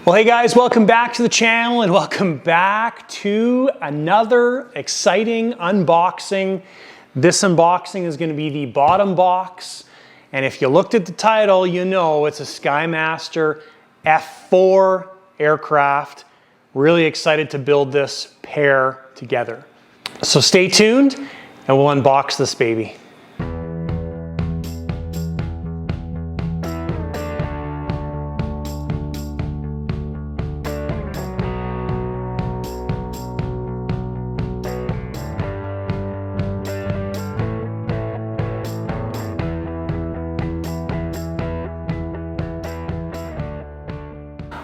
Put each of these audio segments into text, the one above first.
Well, hey guys, welcome back to the channel and welcome back to another exciting unboxing. This unboxing is going to be the bottom box, and if you looked at the title, you know it's a Skymaster F-4 aircraft. Really excited to build this pair together. So stay tuned and we'll unbox this baby.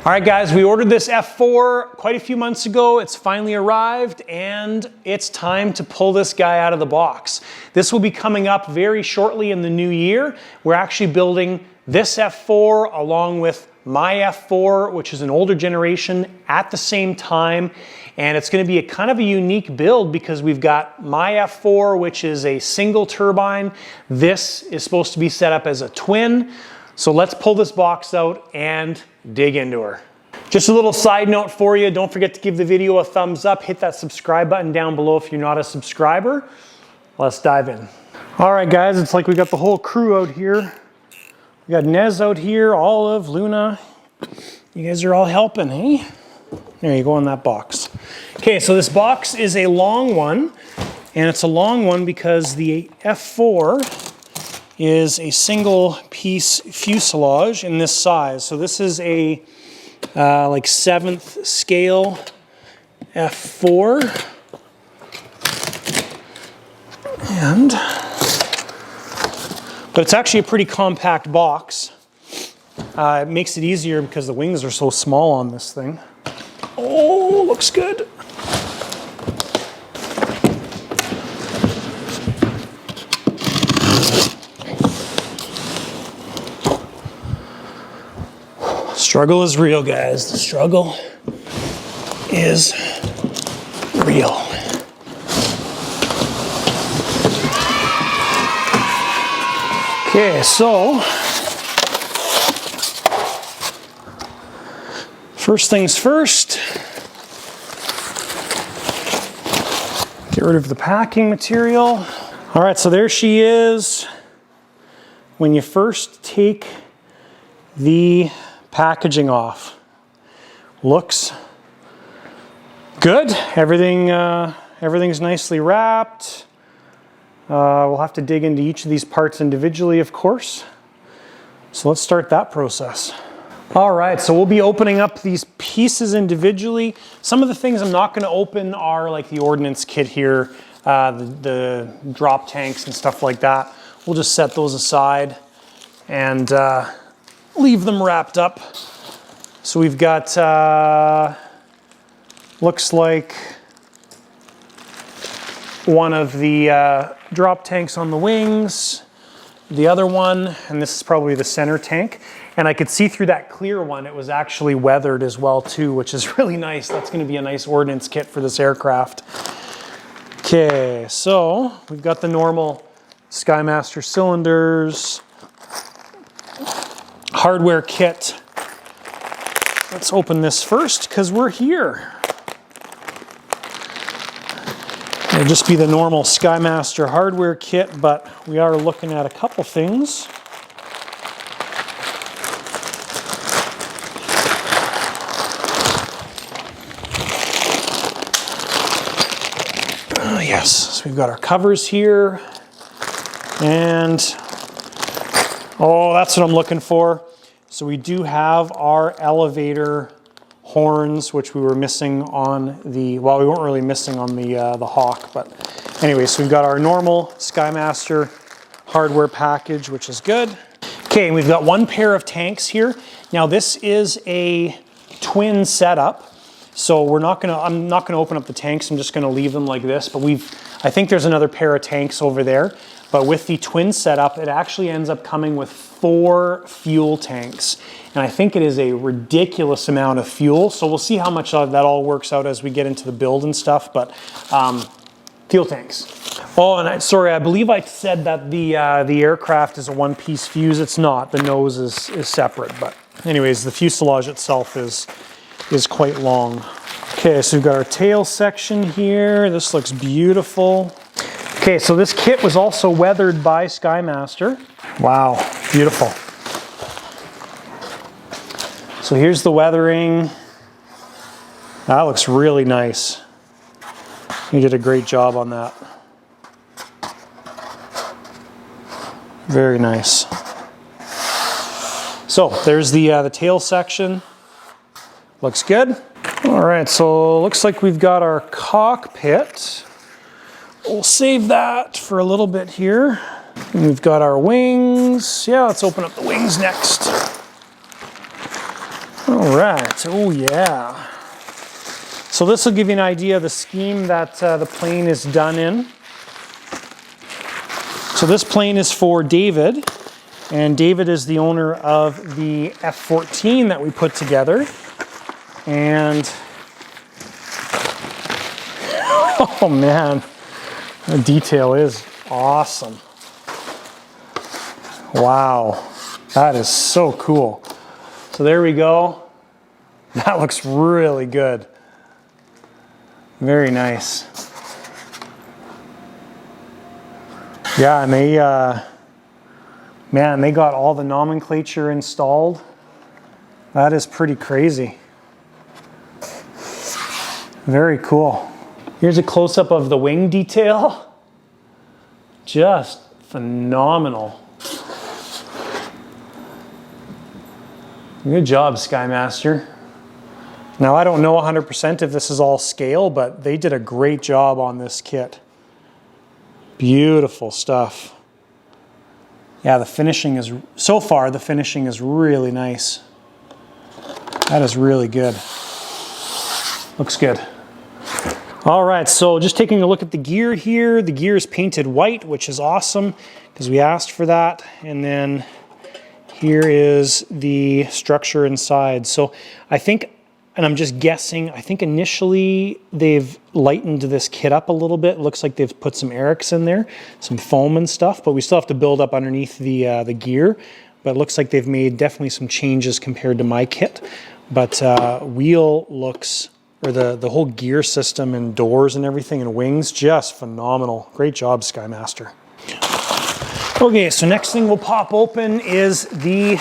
All right guys, we ordered this F-4 quite a few months ago. It's finally arrived and it's time to pull this guy out of the box. This will be coming up very shortly in the new year. We're actually building this F-4 along with my F-4, which is an older generation, at the same time. And it's going to be a kind of a unique build because we've got my F-4, which is a single turbine. This is supposed to be set up as a twin. So let's pull this box out and dig into her. Just a little side note for you, don't forget to give the video a thumbs up, hit that subscribe button down below if you're not a subscriber. Let's dive in. All right guys, it's like we got the whole crew out here. We got Nez out here, Olive, Luna. You guys are all helping, eh? There you go on that box. Okay, so this box is a long one, and it's a long one because the F-4 is a single piece fuselage in this size. So this is a like 7th scale F-4. But it's actually a pretty compact box. It makes it easier because the wings are so small on this thing. Oh, looks good. Struggle is real, guys. The struggle is real. Okay, so first things first, get rid of the packing material. All right, so there she is. When you first take the packaging off, looks good. Everything's nicely wrapped. We'll have to dig into each of these parts individually, of course. So let's start that process. All right, so we'll be opening up these pieces individually. Some of the things I'm not going to open are like the Ordnance kit here, the drop tanks and stuff like that. We'll just set those aside and leave them wrapped up. So we've got, looks like one of the drop tanks on the wings, the other one, and this is probably the center tank. And I could see through that clear one, it was actually weathered as well too, which is really nice. That's gonna be a nice Ordnance kit for this aircraft. Okay, so we've got the normal Skymaster cylinders, hardware kit. Let's open this first because we're here. It'll just be the normal Skymaster hardware kit, but we are looking at a couple things. Yes, so we've got our covers here, and oh, that's what I'm looking for. So we do have our elevator horns, which we were missing on the, well, we weren't really missing on the Hawk, but anyway, so we've got our normal Skymaster hardware package, which is good. Okay, and we've got one pair of tanks here. Now this is a twin setup, so I'm not gonna open up the tanks, I'm just gonna leave them like this, but I think there's another pair of tanks over there. But with the twin setup, it actually ends up coming with 4 fuel tanks. And I think it is a ridiculous amount of fuel. So we'll see how much that all works out as we get into the build and stuff. But fuel tanks. Oh, and sorry, I believe I said that the aircraft is a one-piece fuse. It's not. The nose is separate, but anyways, the fuselage itself is quite long. Okay, so we've got our tail section here. This looks beautiful. Okay, so this kit was also weathered by Skymaster. Wow, beautiful. So here's the weathering. That looks really nice. You did a great job on that. Very nice. So there's the tail section. Looks good. All right, so looks like we've got our cockpit. We'll save that for a little bit here. And we've got our wings. Yeah, let's open up the wings next. All right, oh yeah. So this will give you an idea of the scheme that the plane is done in. So this plane is for David, and David is the owner of the F-14 that we put together. And, oh man, the detail is awesome. Wow, that is so cool. So there we go. That looks really good. Very nice. Yeah, and they, man, they got all the nomenclature installed. That is pretty crazy. Very cool. Here's a close-up of the wing detail. Just phenomenal. Good job, Skymaster. Now, I don't know 100% if this is all scale, but they did a great job on this kit. Beautiful stuff. Yeah, the finishing is, so far, the finishing is really nice. That is really good. Looks good. All right, so just taking a look at the gear here. The gear is painted white, which is awesome because we asked for that. And then here is the structure inside. So I think, and I'm just guessing, I think initially they've lightened this kit up a little bit. It looks like they've put some Erics in there, some foam and stuff, but we still have to build up underneath the gear. But it looks like they've made definitely some changes compared to my kit. But wheel looks, or the whole gear system and doors and everything and wings, just phenomenal. Great job, Skymaster. Okay, so next thing we'll pop open is the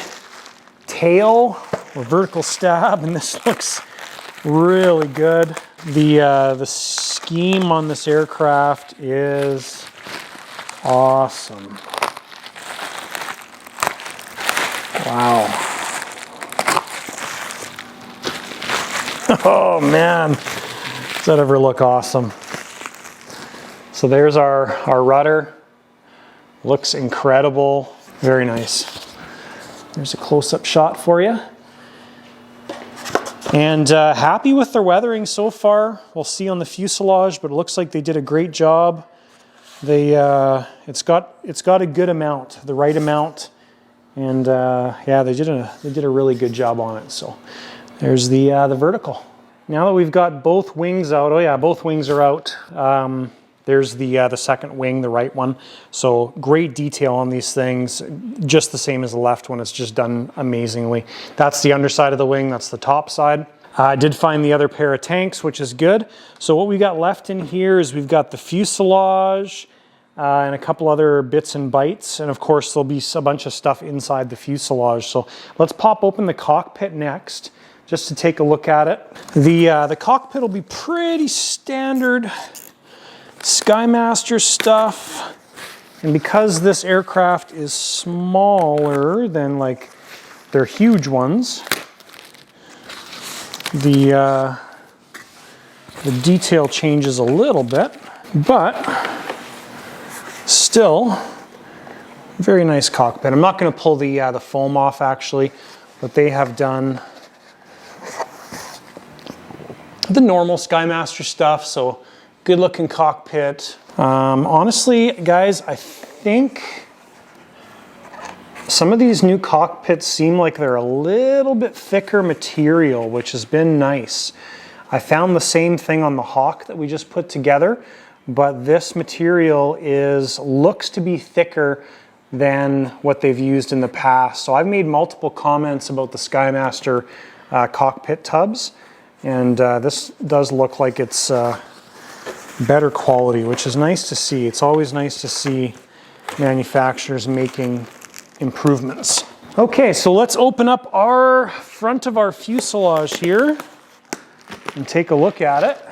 tail or vertical stab, and this looks really good. The scheme on this aircraft is awesome. Wow. Oh man, does that ever look awesome? So there's our rudder. Looks incredible. Very nice. There's a close-up shot for you. And happy with their weathering so far. We'll see on the fuselage, but it looks like they did a great job. They it's got a good amount, the right amount, and yeah, they did a really good job on it. So there's the vertical. Now that we've got both wings out, oh yeah, both wings are out. There's the second wing, the right one. So great detail on these things, just the same as the left one. It's just done amazingly. That's the underside of the wing, that's the top side. I did find the other pair of tanks, which is good. So what we got left in here is we've got the fuselage and a couple other bits and bytes. And of course, there'll be a bunch of stuff inside the fuselage. So let's pop open the cockpit next, just to take a look at it. The cockpit will be pretty standard Skymaster stuff, and because this aircraft is smaller than like their huge ones, the detail changes a little bit, but still very nice cockpit. I'm not going to pull the foam off actually, but they have done the normal Skymaster stuff, so good looking cockpit. Honestly, guys, I think some of these new cockpits seem like they're a little bit thicker material, which has been nice. I found the same thing on the Hawk that we just put together, but this material looks to be thicker than what they've used in the past. So I've made multiple comments about the Skymaster cockpit tubs, and this does look like it's better quality, which is nice to see. It's always nice to see manufacturers making improvements. Okay, so let's open up our front of our fuselage here and take a look at it.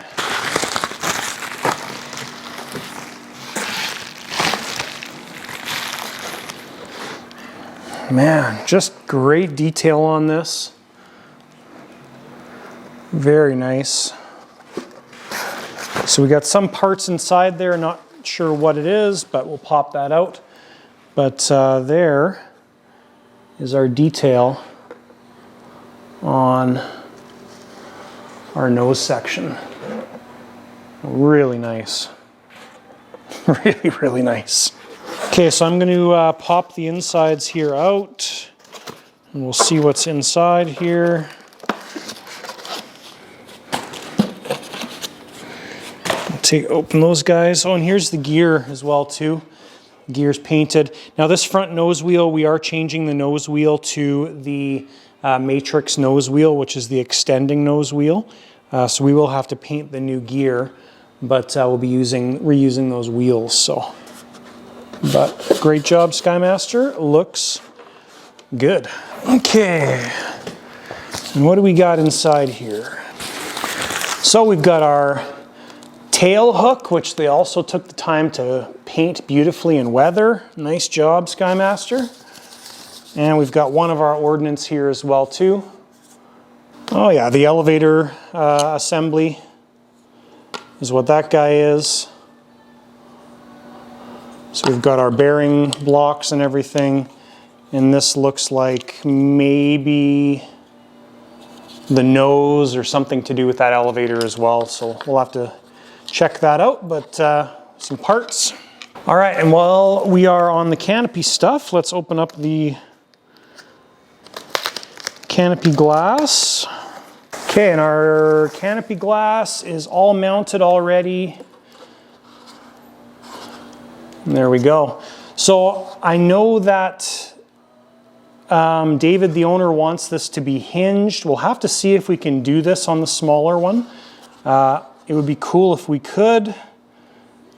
Man, just great detail on this. Very nice. So we got some parts inside there, not sure what it is, but we'll pop that out. But there is our detail on our nose section. Really nice. Really, really nice. Okay, so I'm going to pop the insides here out, and we'll see what's inside here. Open those guys. Oh, and here's the gear as well too. The gear's painted. Now this front nose wheel, we are changing the nose wheel to the Matrix nose wheel, which is the extending nose wheel. So we will have to paint the new gear, but we'll be reusing those wheels. So, but great job, Skymaster. Looks good. Okay, and what do we got inside here? So we've got our tail hook, which they also took the time to paint beautifully in weather. Nice job, Skymaster. And we've got one of our Ordnance here as well too. Oh yeah, the elevator assembly is what that guy is. So we've got our bearing blocks and everything. And this looks like maybe the nose or something to do with that elevator as well. So we'll have to check that out, but some parts. All right, and while we are on the canopy stuff, let's open up the canopy glass. Okay, and our canopy glass is all mounted already. And there we go. So I know that David, the owner, wants this to be hinged. We'll have to see if we can do this on the smaller one. It would be cool if we could,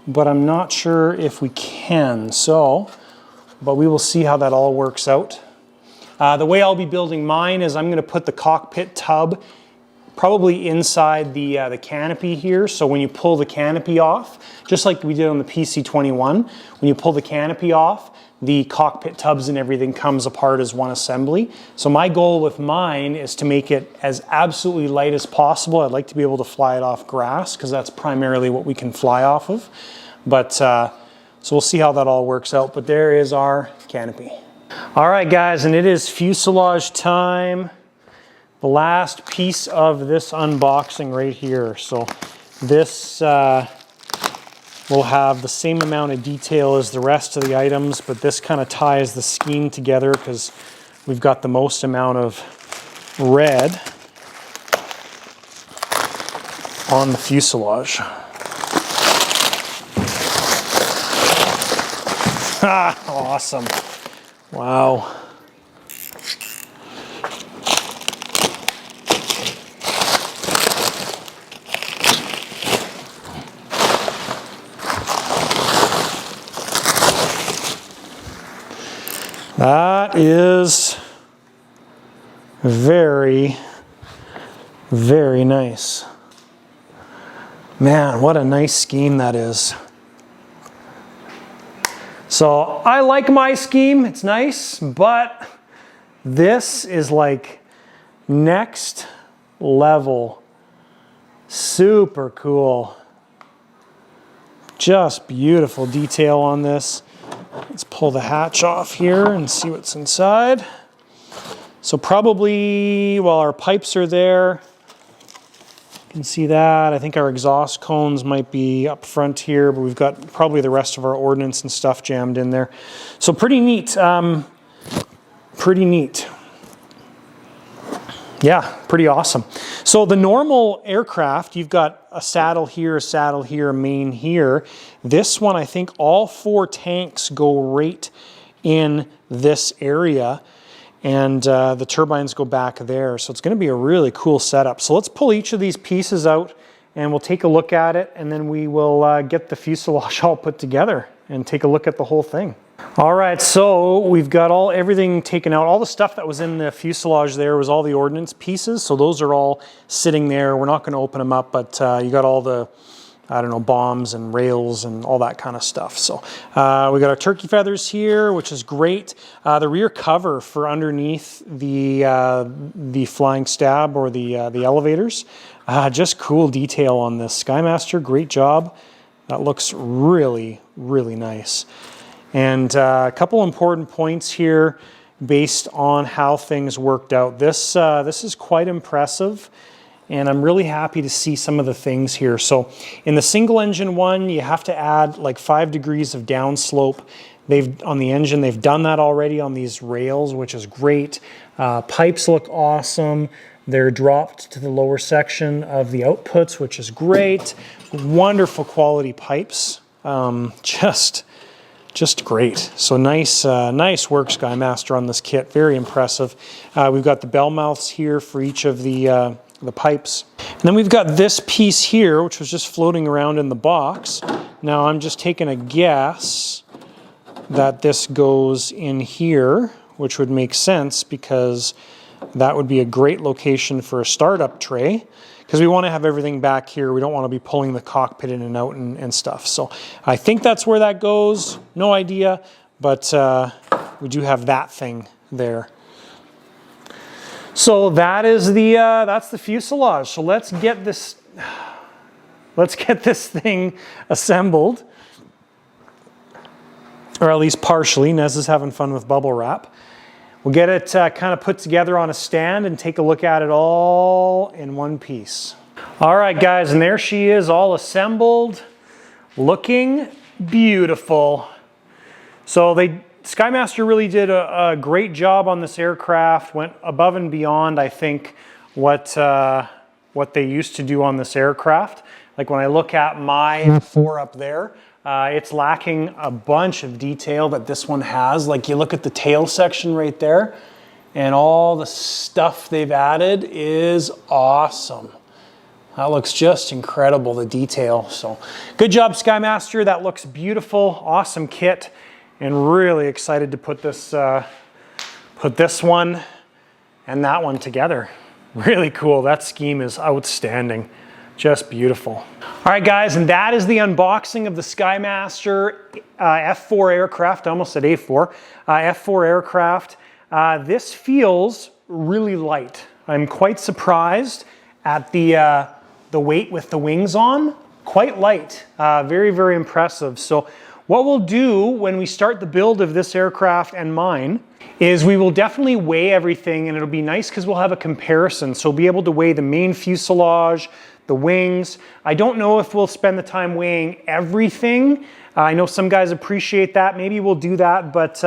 but I'm not sure if we can. So, but we will see how that all works out. The way I'll be building mine is I'm going to put the cockpit tub probably inside the canopy here. So when you pull the canopy off, just like we did on the PC-21, when you pull the canopy off, the cockpit tubs and everything comes apart as one assembly. So my goal with mine is to make it as absolutely light as possible. I'd like to be able to fly it off grass because that's primarily what we can fly off of. But so we'll see how that all works out. But there is our canopy. All right, guys, and it is fuselage time. The last piece of this unboxing right here. So this will have the same amount of detail as the rest of the items, but this kind of ties the scheme together because we've got the most amount of red on the fuselage. Ah, awesome. Wow. That is very, very nice. Man, what a nice scheme that is. So I like my scheme, it's nice, but this is like next level. Super cool. Just beautiful detail on this. Let's pull the hatch off here and see what's inside. So probably, while our pipes are there, you can see that. I think our exhaust cones might be up front here, but we've got probably the rest of our ordnance and stuff jammed in there. So pretty neat. Pretty neat. Yeah, pretty awesome. So the normal aircraft, you've got a saddle here, a main here. This one, I think all 4 tanks go right in this area, and the turbines go back there. So it's going to be a really cool setup. So let's pull each of these pieces out and we'll take a look at it, and then we will get the fuselage all put together and take a look at the whole thing. All right, so we've got everything taken out. All the stuff that was in the fuselage there was all the Ordnance pieces. So those are all sitting there. We're not going to open them up, but you got all the, I don't know, bombs and rails and all that kind of stuff. So we got our turkey feathers here, which is great. The rear cover for underneath the flying stab or the elevators. Just cool detail on this. Skymaster, great job. That looks really, really nice. And a couple important points here based on how things worked out. This is quite impressive, and I'm really happy to see some of the things here. So in the single engine one, you have to add like 5 degrees of downslope. On the engine, they've done that already on these rails, which is great. Pipes look awesome. They're dropped to the lower section of the outputs, which is great. Wonderful quality pipes. Just great. So nice work, Skymaster, on this kit. Very impressive. We've got the bell mouths here for each of the pipes. And then we've got this piece here, which was just floating around in the box. Now I'm just taking a guess that this goes in here, which would make sense because that would be a great location for a startup tray, because we want to have everything back here. We don't want to be pulling the cockpit in and out and stuff. So I think that's where that goes. No idea, but we do have that thing there. So that is that's the fuselage. So let's get this thing assembled, or at least partially. Nez is having fun with bubble wrap. We'll get it kind of put together on a stand and take a look at it all in one piece. All right, guys, and there she is, all assembled, looking beautiful. So Skymaster really did a great job on this aircraft, went above and beyond, I think, what they used to do on this aircraft. Like when I look at my F-4 up there, it's lacking a bunch of detail that this one has. Like you look at the tail section right there, and all the stuff they've added is awesome. That looks just incredible, the detail. So good job, Skymaster. That looks beautiful, awesome kit, and really excited to put this one and that one together. Really cool. That scheme is outstanding. Just beautiful. All right, guys, and that is the unboxing of the Skymaster F-4 aircraft. I almost said A4. F-4 aircraft. This feels really light. I'm quite surprised at the weight with the wings on. Quite light. Very, very impressive. So what we'll do when we start the build of this aircraft and mine is we will definitely weigh everything, and it'll be nice because we'll have a comparison. So we'll be able to weigh the main fuselage, the wings. I don't know if we'll spend the time weighing everything. I know some guys appreciate that. Maybe we'll do that, but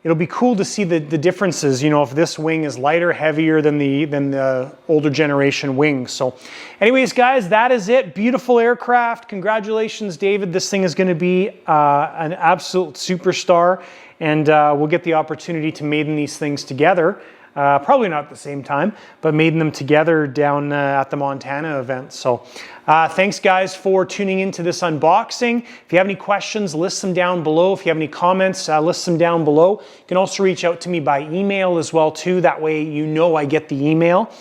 it'll be cool to see the differences, you know, if this wing is lighter, heavier than the older generation wings. So anyways, guys, that is it. Beautiful aircraft. Congratulations, David. This thing is going to be an absolute superstar, and we'll get the opportunity to maiden these things together. Probably not at the same time, but maiden them together down at the Montana event. So thanks, guys, for tuning into this unboxing. If you have any questions, list them down below. If you have any comments, list them down below. You can also reach out to me by email as well, too. That way you know I get the email.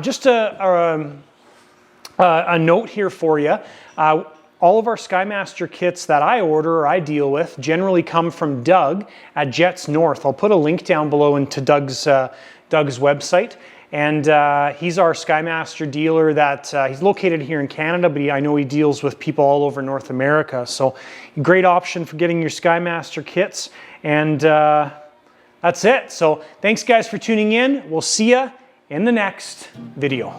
Just a note here for you. All of our Skymaster kits that I order or I deal with generally come from Doug at Jets North. I'll put a link down below into Doug's website. And he's our Skymaster dealer that he's located here in Canada, but I know he deals with people all over North America. So great option for getting your Skymaster kits. And that's it. So thanks, guys, for tuning in. We'll see you in the next video.